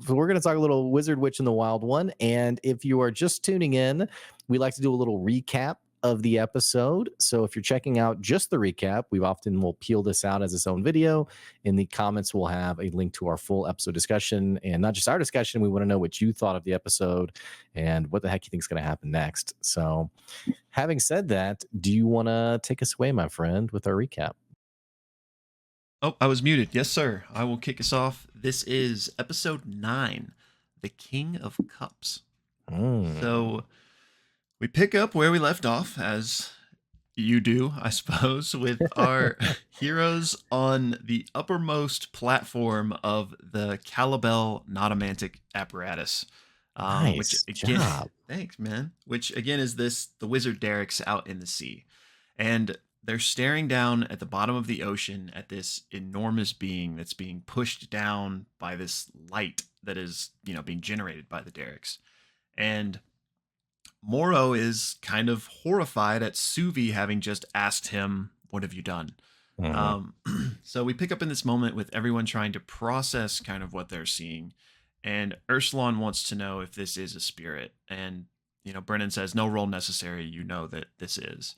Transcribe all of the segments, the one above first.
So we're going to talk a little Wizard Witch in the Wild One. And if you are just tuning in, we like to do a little recap of the episode. So if you're checking out just the recap, we often will peel this out as its own video. In the comments, we'll have a link to our full episode discussion, and not just our discussion. We want to know what you thought of the episode and what the heck you think is going to happen next. So having said that, do you want to take us away, my friend, with our recap? Oh, I was muted. Yes, sir. I will kick us off. This is episode 9, The King of Cups. So we pick up where we left off, as you do, I suppose, with our heroes on the uppermost platform of the Calibel Nautomantic apparatus. Nice Which again, job. thanks, man. Which again is the wizard Derek's out in the sea, and they're staring down at the bottom of the ocean at this enormous being that's being pushed down by this light that is, being generated by the Dereks. And Moro is kind of horrified at Suvi having just asked him, "What have you done?" So we pick up in this moment with everyone trying to process kind of what they're seeing. And Ursulon wants to know if this is a spirit. And, Brennan says, "No roll necessary. You know that this is."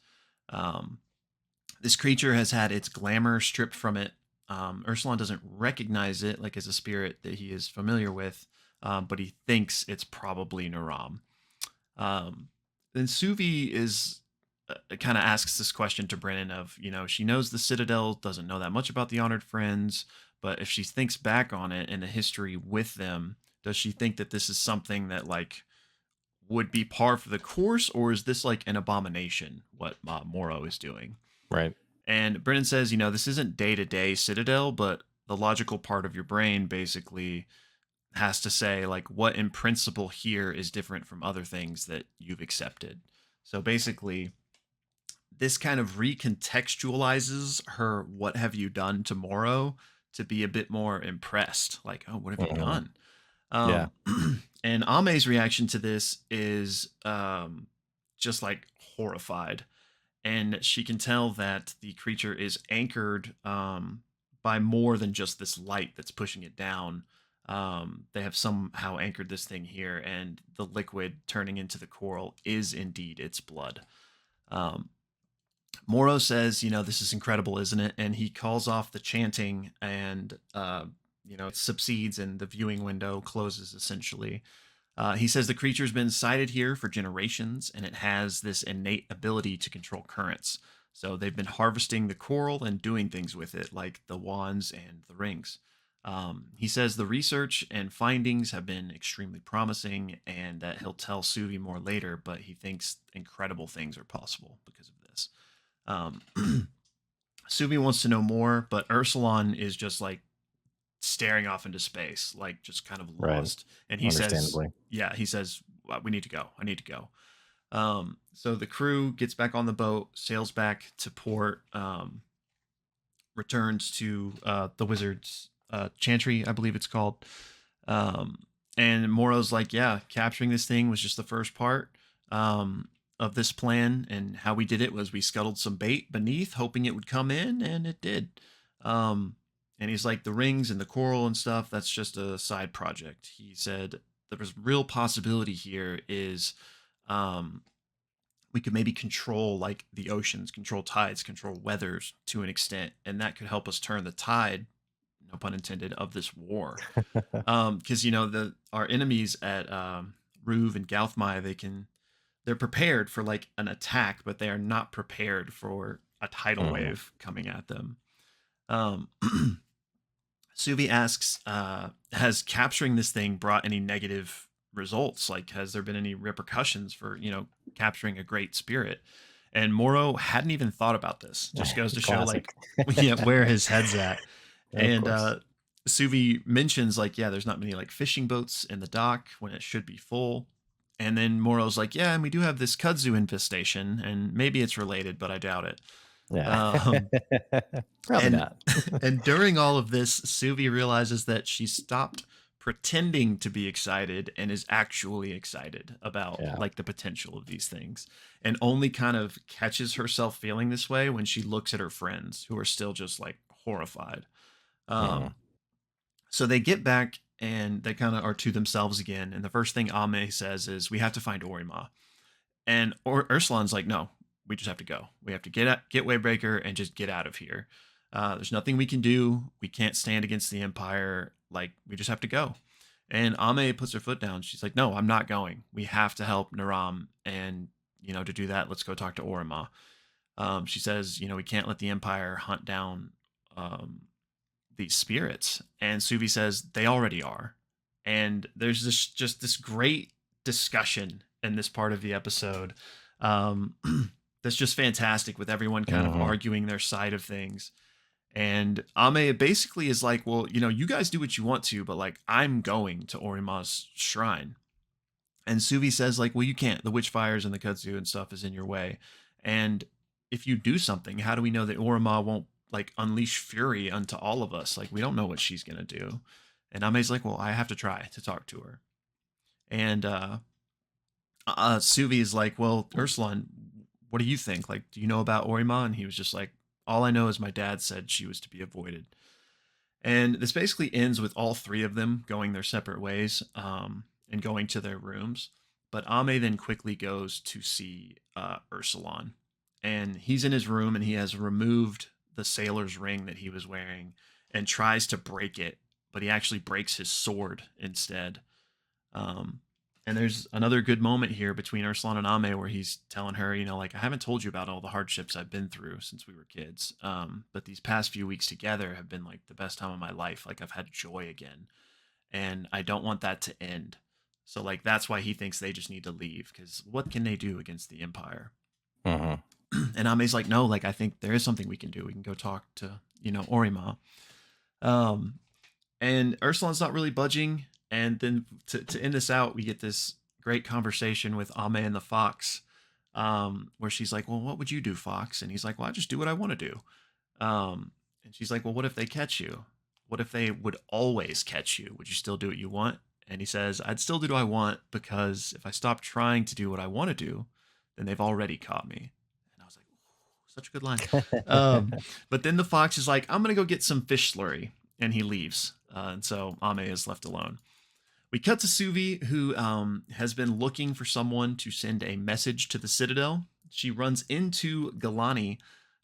This creature has had its glamour stripped from it. Ursulon doesn't recognize it like as a spirit that he is familiar with, but he thinks it's probably Naram. Then Suvi is kind of asks this question to Brennan of, she knows the Citadel doesn't know that much about the Honored Friends, but if she thinks back on it and the history with them, does she think that this is something that like would be par for the course, or is this like an abomination what Moro is doing? Right. And Brennan says, this isn't day-to-day Citadel, but the logical part of your brain basically has to say like what in principle here is different from other things that you've accepted. So basically this kind of recontextualizes her "what have you done" tomorrow to be a bit more impressed, like, "Oh, what have you done?" Yeah. And Ame's reaction to this is just like horrified, and she can tell that the creature is anchored by more than just this light that's pushing it down. They have somehow anchored this thing here, and the liquid turning into the coral is indeed its blood. Moro says, "This is incredible, isn't it?" And he calls off the chanting, and it subsides, and the viewing window closes essentially. He says the creature's been sighted here for generations, and it has this innate ability to control currents. So they've been harvesting the coral and doing things with it, like the wands and the rings. He says the research and findings have been extremely promising, and that he'll tell Suvi more later, but he thinks incredible things are possible because of this. Suvi wants to know more, but Ursulon is just like staring off into space, like just kind of lost. Right. And he says, "We need to go. I need to go." So the crew gets back on the boat, sails back to port, returns to the wizard's chantry, I believe it's called. And Moro's like, "Yeah, capturing this thing was just the first part of this plan, and how we did it was we scuttled some bait beneath, hoping it would come in, and it did." And he's like, "The rings and the coral and stuff, that's just a side project." He said the real possibility here is we could maybe control like the oceans, control tides, control weathers to an extent, and that could help us turn the tide, no pun intended, of this war. Because our enemies at Ruve and Gauthmai, they're prepared for like an attack, but they are not prepared for a tidal wave coming at them. Suvi asks, has capturing this thing brought any negative results? Like, has there been any repercussions for, capturing a great spirit? And Moro hadn't even thought about this. Just goes to show like where his head's at. And Suvi mentions like, there's not many like fishing boats in the dock when it should be full. And then Moro's like, "Yeah, and we do have this kudzu infestation, and maybe it's related, but I doubt it." Yeah. Probably not. And during all of this, Suvi realizes that she stopped pretending to be excited and is actually excited about like the potential of these things, and only kind of catches herself feeling this way when she looks at her friends who are still just like horrified. So they get back and they kind of are to themselves again. And the first thing Ame says is, "We have to find Orima." And Ursulan's like, "No, we just have to go. We have to get Wavebreaker and just get out of here. There's nothing we can do. We can't stand against the Empire. Like, we just have to go." And Ame puts her foot down. She's like, "No, I'm not going. We have to help Naram. And, to do that, let's go talk to Orima." She says, "We can't let the Empire hunt down um, these spirits." And Suvi says, "They already are." And there's this great discussion in this part of the episode um, that's just fantastic, with everyone kind of arguing their side of things. And Ame basically is like, "Well, you guys do what you want to, but like, I'm going to Orima's shrine." And Suvi says, like, "Well, you can't. The witch fires and the kudzu and stuff is in your way. And if you do something, how do we know that Orima won't like unleash fury unto all of us? Like, we don't know what she's gonna do." And Ame's like, "Well, I have to try to talk to her." And Suvi is like, "Well, Ursulan, what do you think? Like, do you know about Orima?" And he was just like, "All I know is my dad said she was to be avoided." And this basically ends with all three of them going their separate ways and going to their rooms. But Ame then quickly goes to see Ursulan. And he's in his room, and he has removed the sailor's ring that he was wearing and tries to break it, but he actually breaks his sword instead. Um, and there's another good moment here between Ursulan and Ame where he's telling her, like, "I haven't told you about all the hardships I've been through since we were kids. But these past few weeks together have been like the best time of my life. Like, I've had joy again, and I don't want that to end." So like, that's why he thinks they just need to leave, because what can they do against the Empire? And Ame's like, "No, like, I think there is something we can do. We can go talk to, Orima." And Ursulan's not really budging. And then to end this out, we get this great conversation with Ame and the fox, where she's like, "Well, what would you do, Fox?" And he's like, "Well, I just do what I want to do." And she's like, "Well, what if they catch you? What if they would always catch you? Would you still do what you want?" And he says, "I'd still do what I want, because if I stop trying to do what I want to do, then they've already caught me." And I was like, such a good line. But then the fox is like, "I'm going to go get some fish slurry." And he leaves. And so Ame is left alone. We cut to Suvi, who has been looking for someone to send a message to the Citadel. She runs into Galani,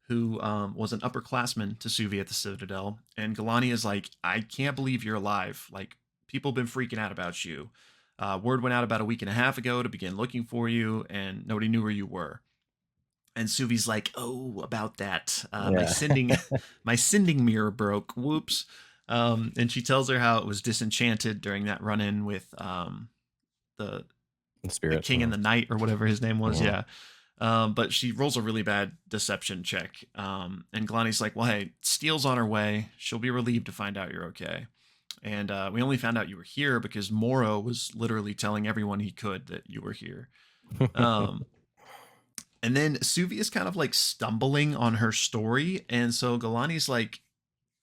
who was an upperclassman to Suvi at the Citadel. And Galani is like, "I can't believe you're alive. Like, people have been freaking out about you. Word went out about a week and a half ago to begin looking for you, and nobody knew where you were." And Suvi's like, "Oh, about that. My sending mirror broke. Whoops." And she tells her how it was disenchanted during that run-in with the Spirit, king in the night, or whatever his name was. Yeah. But she rolls a really bad deception check. And Galani's like, "Well, hey, Steele's on her way. She'll be relieved to find out you're okay. And we only found out you were here because Moro was literally telling everyone he could that you were here." And then Suvi is kind of like stumbling on her story. And so Galani's like,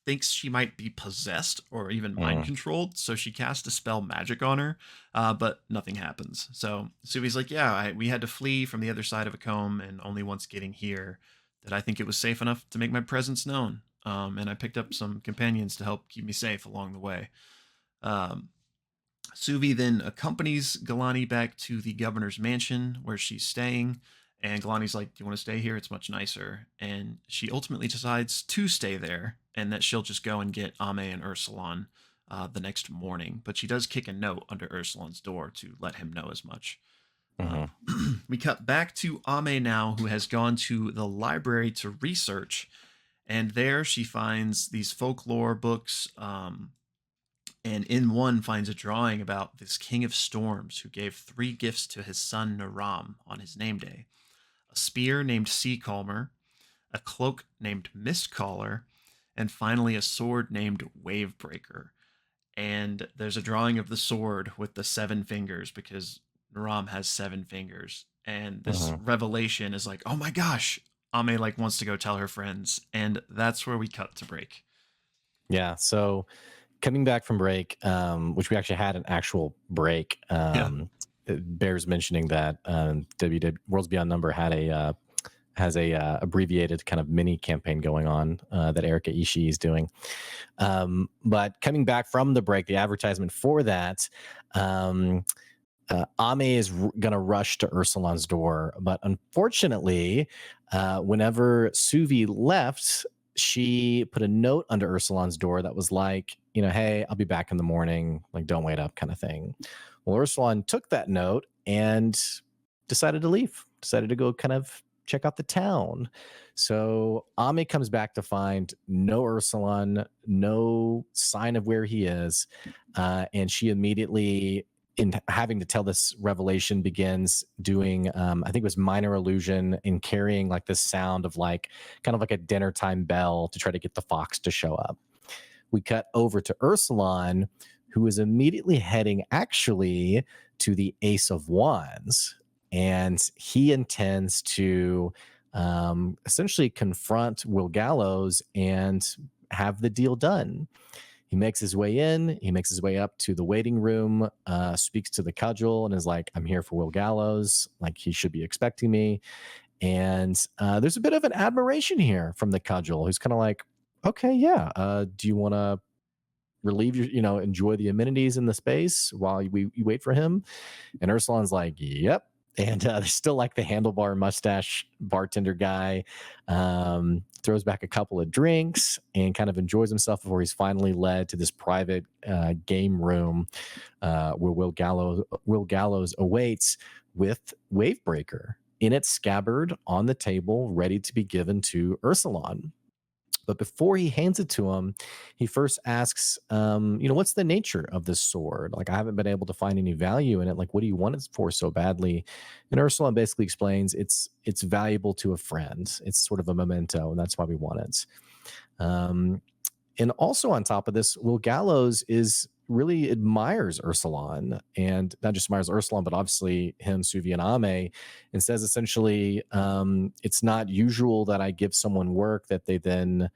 thinks she might be possessed or even mind controlled. So she casts a spell magic on her, but nothing happens. So Suvi's like, "Yeah, we had to flee from the other side of a comb, and only once getting here did I think it was safe enough to make my presence known. And I picked up some companions to help keep me safe along the way." Suvi then accompanies Galani back to the governor's mansion where she's staying. And Galani's like, "Do you want to stay here? It's much nicer." And she ultimately decides to stay there, and that she'll just go and get Ame and Ursulan the next morning. But she does kick a note under Ursulan's door to let him know as much. We cut back to Ame now, who has gone to the library to research. And there she finds these folklore books, and in one finds a drawing about this king of storms who gave 3 gifts to his son Naram on his name day: a spear named Sea Calmer, a cloak named Mist Caller, and finally a sword named Wave Breaker. And there's a drawing of the sword with the 7 fingers, because Naram has 7 fingers. And this revelation is like, oh my gosh, Ame like wants to go tell her friends. And that's where we cut to break. Yeah. So coming back from break, which we actually had an actual break, it bears mentioning that Worlds Beyond Number had has a abbreviated kind of mini campaign going on that Erika Ishii is doing. But coming back from the break, the advertisement for that, Ame is going to rush to Ursulan's door. But unfortunately, whenever Suvi left, she put a note under Ursulan's door that was like, hey, I'll be back in the morning. Like, don't wait up kind of thing. Well, Ursulan took that note and decided to leave, decided to go kind of check out the town. So Ame comes back to find no Ursulan, no sign of where he is. And she immediately, in having to tell this revelation, begins doing I think it was minor illusion in carrying like this sound of like kind of like a dinner time bell to try to get the fox to show up. We cut over to Ursulan, who is immediately heading actually to the Ace of Wands, and he intends to essentially confront Will Gallows and have the deal done. He makes his way in. He makes his way up to the waiting room, speaks to the cudgel, and is like, I'm here for Will Gallows. Like, he should be expecting me. And there's a bit of an admiration here from the cudgel, who's kind of like, okay, yeah. Do you want to relieve your, enjoy the amenities in the space while you wait for him? And Ursulan's like, yep. And there's still like the handlebar mustache bartender guy, throws back a couple of drinks and kind of enjoys himself before he's finally led to this private game room where Will Gallows awaits with Wavebreaker in its scabbard on the table, ready to be given to Ursulan. But before he hands it to him, he first asks, what's the nature of this sword? Like, I haven't been able to find any value in it. Like, what do you want it for so badly? And Ursulan basically explains it's valuable to a friend. It's sort of a memento, and that's why we want it. And also on top of this, Will Gallows really admires Ursulan, and not just admires Ursulan, but obviously him, Suvi, and Ame, and says essentially, it's not usual that I give someone work that they then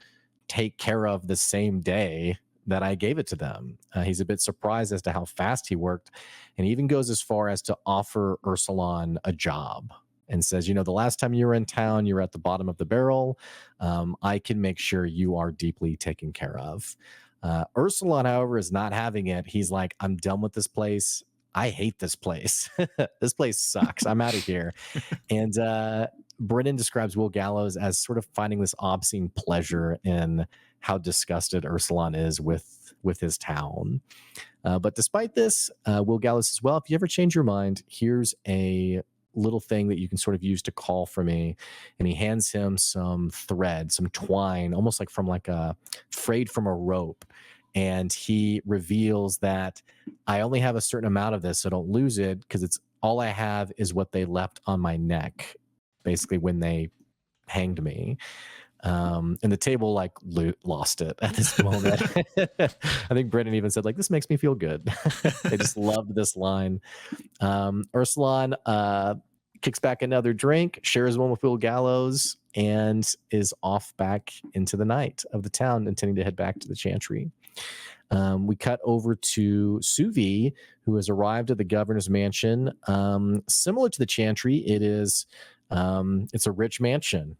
take care of the same day that I gave it to them. He's a bit surprised as to how fast he worked, and he even goes as far as to offer Ursulan a job and says, the last time you were in town, you were at the bottom of the barrel. I can make sure you are deeply taken care of. Ursulan, however, is not having it. He's like, I'm done with this place. I hate this place. This place sucks. I'm out of here. And Brennan describes Will Gallows as sort of finding this obscene pleasure in how disgusted Ursulan is with his town. But despite this, Will Gallows says, well, if you ever change your mind, here's a little thing that you can sort of use to call for me. And he hands him some thread, some twine, almost like from like a frayed from a rope. And he reveals that I only have a certain amount of this, so don't lose it, because it's all I have is what they left on my neck, basically when they hanged me. And the table like lost it at this moment. I think Brennan even said, like, this makes me feel good. They just loved this line. Ursulan kicks back another drink, shares one with Will Gallows, and is off back into the night of the town, intending to head back to the Chantry. We cut over to Suvi, who has arrived at the governor's mansion. Similar to the Chantry, it's a rich mansion,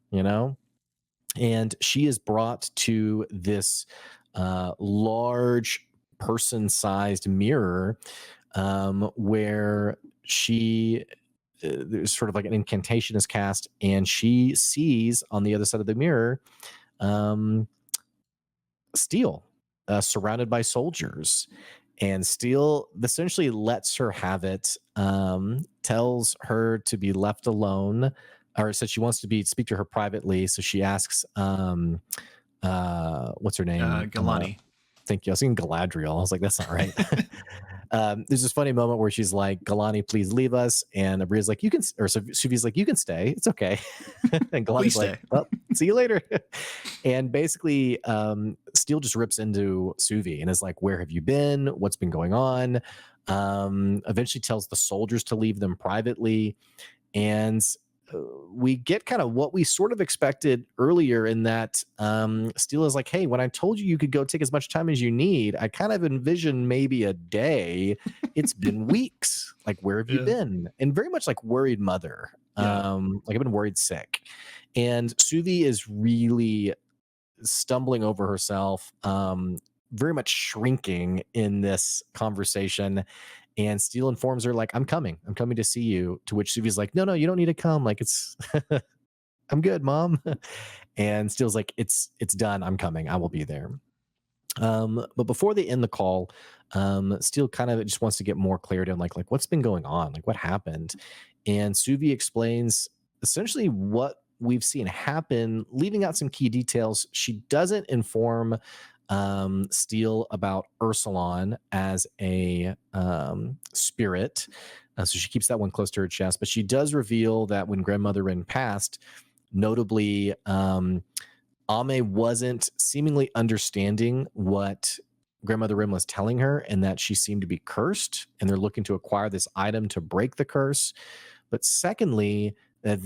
and she is brought to this large person-sized mirror where there's sort of like an incantation is cast, and she sees on the other side of the mirror Steel surrounded by soldiers. And Steel essentially lets her have it, tells her to be left alone, or said she wants to speak to her privately. So she asks, what's her name? Galani. Thank you. I was thinking Galadriel. I was like, that's not right. There's this funny moment where she's like, Galani, please leave us. And Abria's like, Suvi's like, you can stay. It's okay. And Galani's like, well, see you later. And basically, Steel just rips into Suvi and is like, where have you been? What's been going on? Eventually tells the soldiers to leave them privately. And we get kind of what we sort of expected earlier in that Steel is like, hey, when I told you could go take as much time as you need, I kind of envisioned maybe a day. It's been weeks. Like, where have you been? And very much like worried mother Yeah. Like I've been worried sick. And Suvi is really stumbling over herself, very much shrinking in this conversation. And Steele informs her, like, I'm coming to see you. To which Suvi's like, no, you don't need to come. Like, it's, I'm good, mom. And Steele's like, it's done. I'm coming. I will be there. But before they end the call, Steele kind of just wants to get more clarity on like what's been going on, like what happened. And Suvi explains essentially what we've seen happen, leaving out some key details. She doesn't inform Steele about Ursulon as a spirit. So she keeps that one close to her chest, but she does reveal that when Grandmother Rin passed, notably, Ame wasn't seemingly understanding what Grandmother Rim was telling her, and that she seemed to be cursed, and they're looking to acquire this item to break the curse. But secondly, that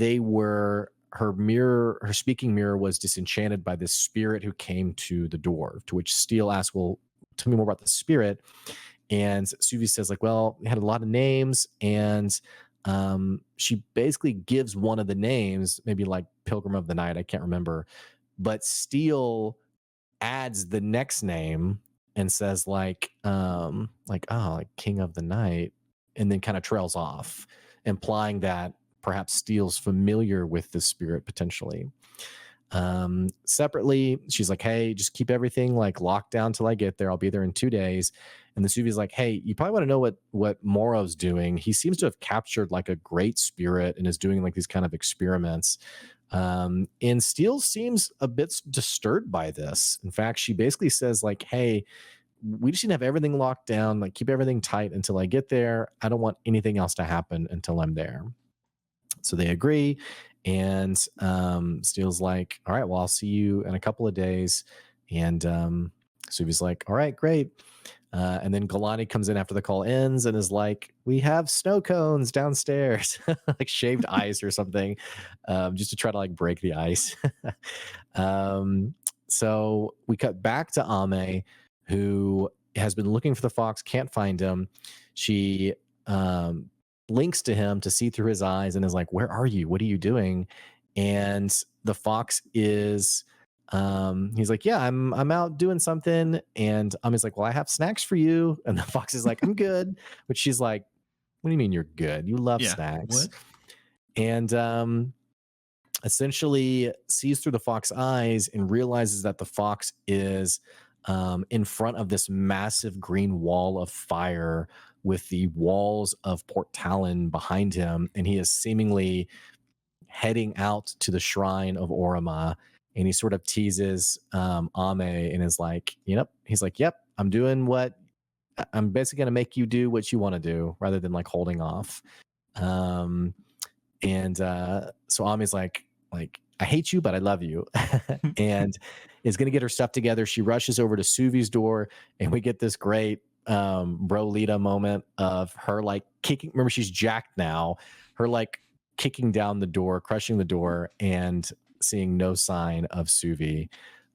her speaking mirror was disenchanted by this spirit who came to the door. To which Steele asks, "Well, tell me more about the spirit." And Suvi says, like, well, it had a lot of names, and she basically gives one of the names, maybe like Pilgrim of the Night, I can't remember, but Steele adds the next name and says like King of the Night, and then kind of trails off, implying that perhaps Steele's familiar with the spirit potentially. Separately, she's like, hey, just keep everything like locked down till I get there. I'll be there in 2 days. And the Suvi's like, hey, you probably want to know what Moro's doing. He seems to have captured like a great spirit and is doing like these kind of experiments. And Steele seems a bit disturbed by this. In fact, she basically says like, hey, we just need to have everything locked down, like keep everything tight until I get there. I don't want anything else to happen until I'm there. So they agree. And Steele's like, all right, well, I'll see you in a couple of days. And Suvi's like, all right, great. And then Galani comes in after the call ends and is like, we have snow cones downstairs, like shaved ice or something, just to try to like break the ice. So we cut back to Ame, who has been looking for the fox, can't find him. She links to him to see through his eyes and is like, where are you? What are you doing? And the fox is he's like, yeah, I'm out doing something. And Ame's like, well, I have snacks for you. And the fox is like, I'm good. But she's like, what do you mean you're good? You love snacks. What? And essentially sees through the fox's eyes and realizes that the fox is in front of this massive green wall of fire with the walls of Port Talon behind him. And he is seemingly heading out to the shrine of Orima. And he sort of teases Ame and is like, he's like, yep, I'm basically going to make you do what you want to do rather than like holding off. So Ame's like, I hate you, but I love you. And is going to get her stuff together. She rushes over to Suvi's door, and we get this great Brolita moment of her like kicking. Remember, she's jacked now. Her like kicking down the door, crushing the door, and seeing no sign of Suvi.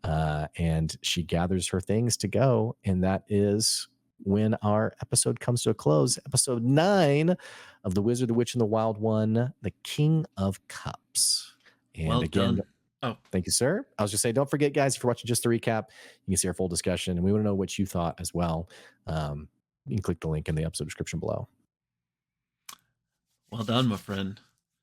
And she gathers her things to go. And that is when our episode comes to a close. Episode 9 of The Wizard, the Witch, and the Wild One, The King of Cups. And well again, done. Oh, thank you, sir. I was just saying, don't forget, guys, if you're watching just the recap, you can see our full discussion, and we want to know what you thought as well. You can click the link in the episode description below. well done, my friend.